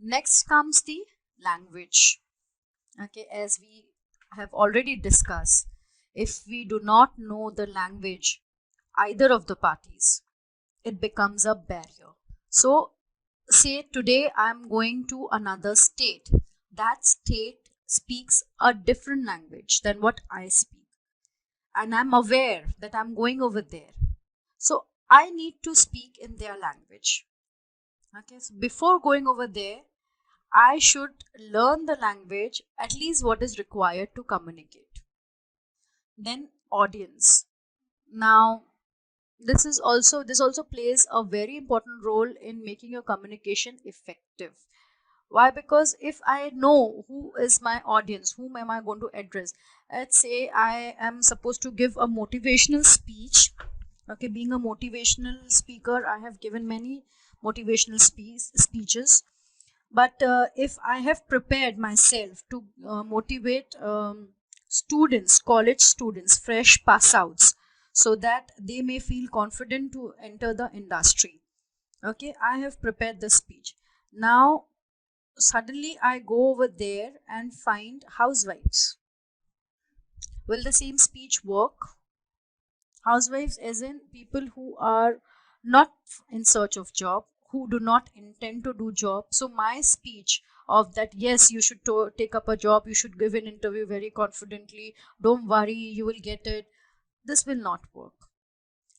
Next comes the language. Okay, as we have already discussed, if we do not know the language, either of the parties, it becomes a barrier. So, say today I'm going to another state. That state speaks a different language than what I speak, and I'm aware that I'm going over there. So, I need to speak in their language. Okay, so before going over there, I should learn the language, at least what is required to communicate. Then audience. Now this also plays a very important role in making your communication effective. Why? Because if I know who is my audience, whom am I going to address? Let's say I am supposed to give a motivational speech. Okay, being a motivational speaker, I have given many motivational speeches. But if I have prepared myself to motivate students, college students, fresh pass outs, so that they may feel confident to enter the industry. Okay, I have prepared the speech. Now, suddenly I go over there and find housewives. Will the same speech work? Housewives, as in people who are not in search of job, who do not intend to do job. So my speech of that, yes, you should take up a job, you should give an interview very confidently, don't worry, you will get it, this will not work.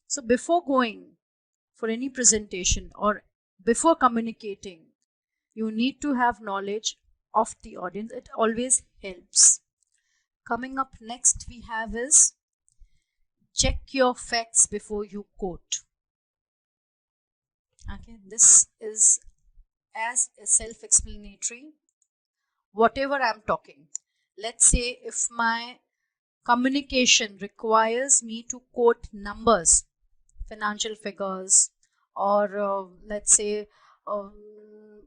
So before going for any presentation or before communicating, you need to have knowledge of the audience. It always helps. Coming up next we have is check your facts before you quote. Okay, this is as self-explanatory. Whatever I'm talking, let's say if my communication requires me to quote numbers, financial figures, or let's say um,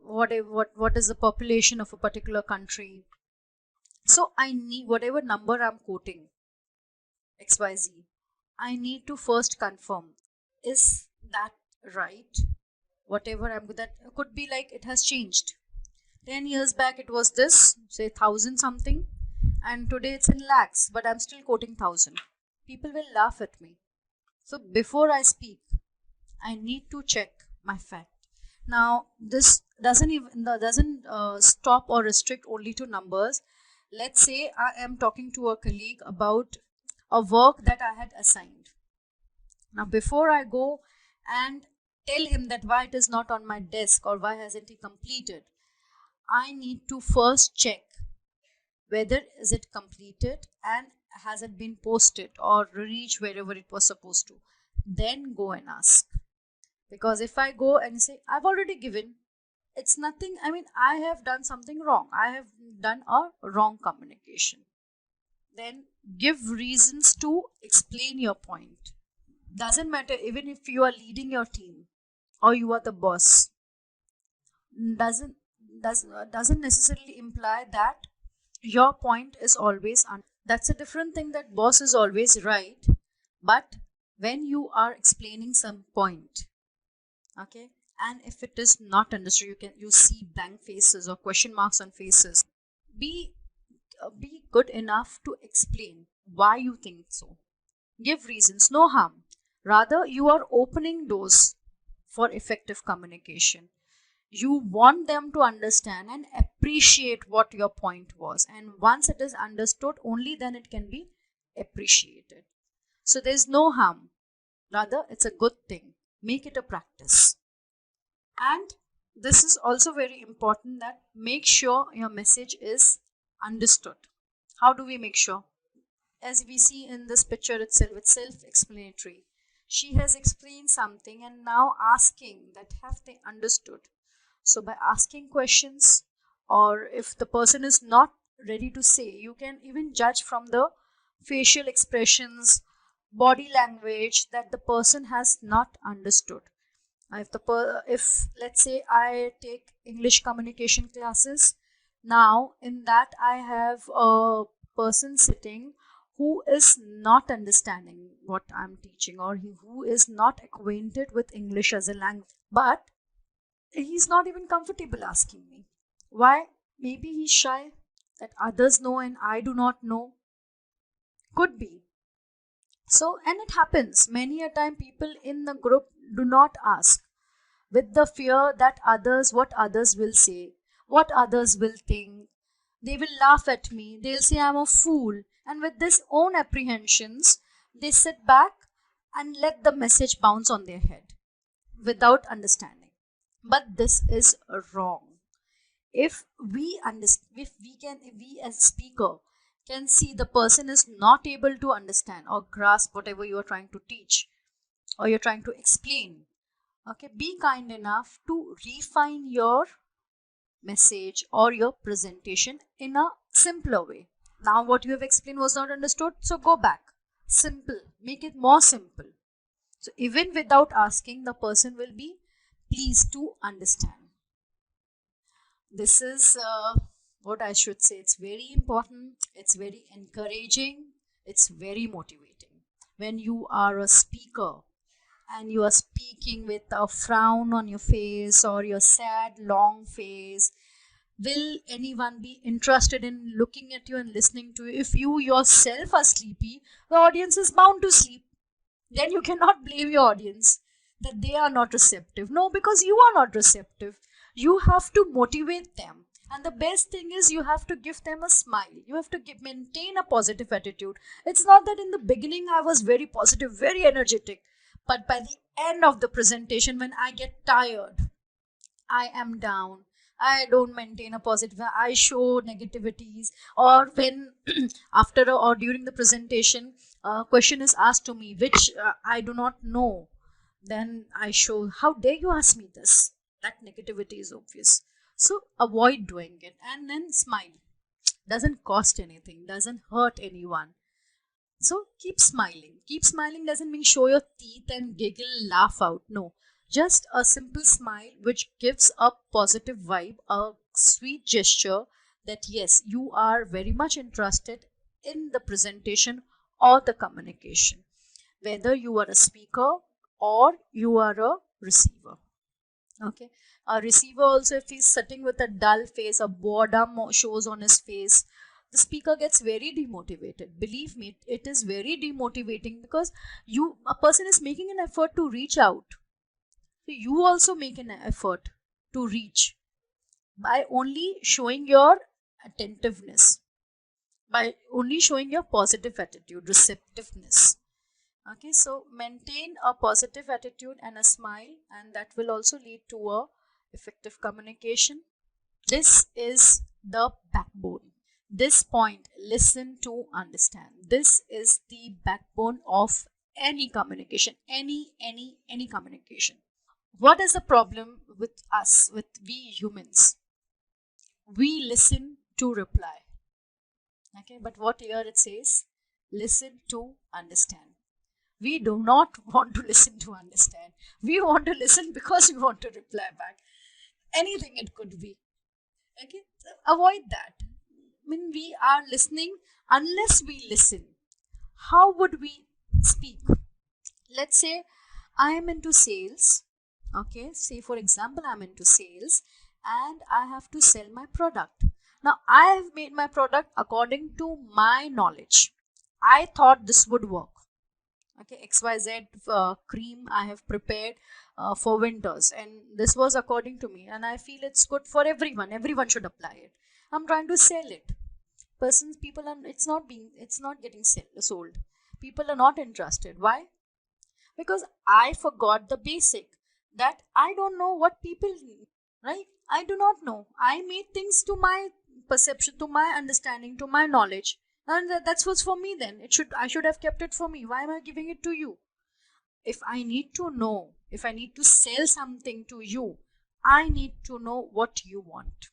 what is the population of a particular country. So I need whatever number I'm quoting, XYZ, I need to first confirm, is that right? Whatever I'm that could be like it has changed. 10 years back it was this, say 1000 something, and today it's in lakhs, but I'm still quoting 1000. People will laugh at me. So before I speak, I need to check my fact. Now, this doesn't stop or restrict only to numbers. Let's say I am talking to a colleague about a work that I had assigned. Now, before I go and tell him that why it is not on my desk or why hasn't he completed, I need to first check whether is it completed and has it been posted or reached wherever it was supposed to. Then go and ask. Because if I go and say I've already given, it's nothing. I mean, I have done something wrong. I have done a wrong communication. Then give reasons to explain your point. Doesn't matter even if you are leading your team or you are the boss. Doesn't doesn't necessarily imply that your point is always that's a different thing, that boss is always right. But when you are explaining some point, okay, and if it is not understood, you see blank faces or question marks on faces, be be good enough to explain why you think so. Give reasons, no harm. Rather, you are opening doors for effective communication. You want them to understand and appreciate what your point was, and once it is understood, only then it can be appreciated. So there's no harm, rather it's a good thing. Make it a practice. And this is also very important, that make sure your message is understood. How do we make sure? As we see in this picture itself, it's self-explanatory. She has explained something and now asking that have they understood. So by asking questions, or if the person is not ready to say, you can even judge from the facial expressions, body language, that the person has not understood. If let's say I take English communication classes, now in that I have a person sitting who is not understanding what I'm teaching, or who is not acquainted with English as a language, but he's not even comfortable asking me. Why? Maybe he's shy, that others know and I do not know. Could be. So, and it happens. Many a time people in the group do not ask with the fear that what others will say, what others will think. They will laugh at me. They'll say I'm a fool. And with this own apprehensions, they sit back and let the message bounce on their head without understanding. But this is wrong. If we understand, if we as speaker can see the person is not able to understand or grasp whatever you are trying to teach or you're trying to explain, okay, be kind enough to refine your message or your presentation in a simpler way. Now what you have explained was not understood, so go back, simple, make it more simple. So even without asking, the person will be pleased to understand. This is what I should say. It's very important, it's very encouraging, it's very motivating when you are a speaker and you are speaking with a frown on your face or your sad long face. Will anyone be interested in looking at you and listening to you? If you yourself are sleepy, the audience is bound to sleep. Then you cannot blame your audience that they are not receptive. No, because you are not receptive. You have to motivate them. And the best thing is you have to give them a smile. You have to maintain a positive attitude. It's not that in the beginning I was very positive, very energetic. But by the end of the presentation, when I get tired, I am down. I don't maintain a positive. I show negativities. Or when after or during the presentation, a question is asked to me which I do not know, then I show, how dare you ask me this? That negativity is obvious. So avoid doing it and then smile. Doesn't cost anything, doesn't hurt anyone. So keep smiling. Keep smiling doesn't mean show your teeth and giggle, laugh out. No, just a simple smile which gives a positive vibe, a sweet gesture that yes, you are very much interested in the presentation or the communication, whether you are a speaker or you are a receiver. Okay, a receiver also, if he's sitting with a dull face, a boredom shows on his face, the speaker gets very demotivated. Believe me, it is very demotivating because a person is making an effort to reach out. So you also make an effort to reach by only showing your attentiveness, by only showing your positive attitude, receptiveness. Okay, so maintain a positive attitude and a smile, and that will also lead to a effective communication. This is the backbone. This point, listen to understand. This is the backbone of any communication, any communication. What is the problem with us, with we humans? We listen to reply. Okay, but what here it says, listen to understand. We do not want to listen to understand. We want to listen because we want to reply back. Anything it could be. Okay, so avoid that. I mean, we are listening. Unless we listen, how would we speak? Let's say I am into sales. Okay, say for example, I'm into sales and I have to sell my product. Now, I have made my product according to my knowledge. I thought this would work. Okay, XYZ cream I have prepared for winters, and this was according to me, and I feel it's good for everyone should apply it. I'm trying to sell it. People are, it's not getting sold. People are not interested. Why? Because I forgot the basic, that I don't know what people need, right? I do not know. I made things to my perception, to my understanding, to my knowledge, and that's what's for me. Then I should have kept it for me. Why am I giving it to you? If I need to know, if I need to sell something to you, I need to know what you want,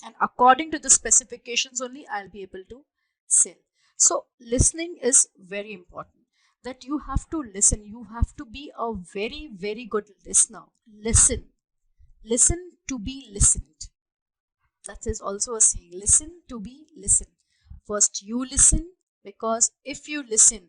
and according to the specifications only I'll be able to sell. So listening is very important, that you have to listen. You have to be a very good listener. Listen to be listened. That is also a saying, listen to be listened. First you listen, because if you listen,